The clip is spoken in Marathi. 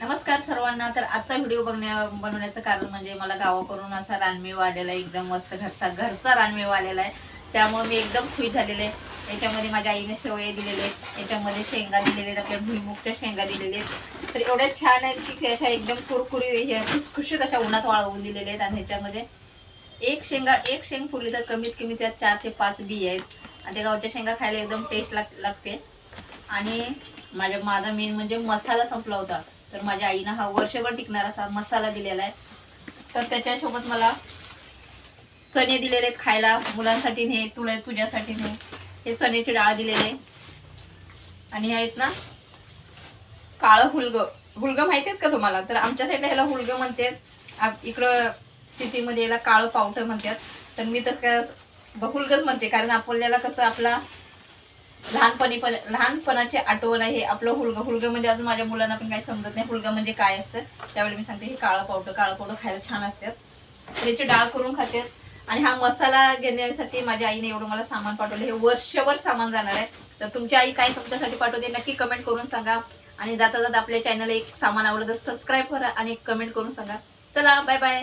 नमस्कार सर्वांना। तर आजचा व्हिडिओ बनवण्याचं कारण म्हणजे मला गावाकडून असा रानमेवा आलेला आहे, एकदम मस्त घरचा रानमेवा आलेला आहे। त्यामुळे मी एकदम खुश झालेले आहे। याच्यामध्ये माझ्या आईने शेवळे दिलेले आहेत, याच्यामध्ये शेंगा दिलेले आहेत, आपल्या भुईमुगच्या शेंगा दिलेले आहेत। तर एवढ्या छान आहेत की अशा एकदम कुरकुरी खुसखुशीत अशा उन्हात वाळवून दिलेले आहेत। आणि ह्याच्यामध्ये एक शेंग फुलली तर कमीत कमी त्यात 4 ते 5 बी आहेत। आणि त्या गावच्या शेंगा खायला एकदम टेस्ट लागते। आणि माझा मेन म्हणजे मसाला संपला होता, तर माझ्या आईनं हा वर्षभर टिकणारा असा मसाला दिलेला आहे। तर त्याच्यासोबत मला चणे दिलेले आहेत खायला, मुलांसाठी ने तुझ्यासाठी ने हे चण्याची डाळ दिलेले। आणि हे आहेत ना काळं हुलगं माहिती आहेत का तुम्हाला? तर आमच्या साईडला ह्याला हुलगं म्हणतात, इकडं सिटीमध्ये याला काळं पावटं म्हणतात। तर मी तसं काय हुलगंच म्हणते, कारण आपल्याला कसं आपला लहानपणाची आठवण आहे आपलं हुलगं म्हणजे अजून माझ्या मुलांना पण काही समजत नाही हुलगं म्हणजे काय असतं। त्यावेळी मी सांगते हे काळं पावटं खायला छान असतात, त्याची डाळ करून खातात। आणि हा मसाला घेण्यासाठी माझ्या आईने एवढं मला सामान पाठवलं, हे वर्षभर सामान जाणार आहे। तर तुमची आई काय तुमच्यासाठी पाठवते नक्की कमेंट करून सांगा। आणि जाता जाता आपल्या चॅनल एक सामान आवडलं तर सबस्क्राईब करा आणि कमेंट करून सांगा। चला बाय बाय।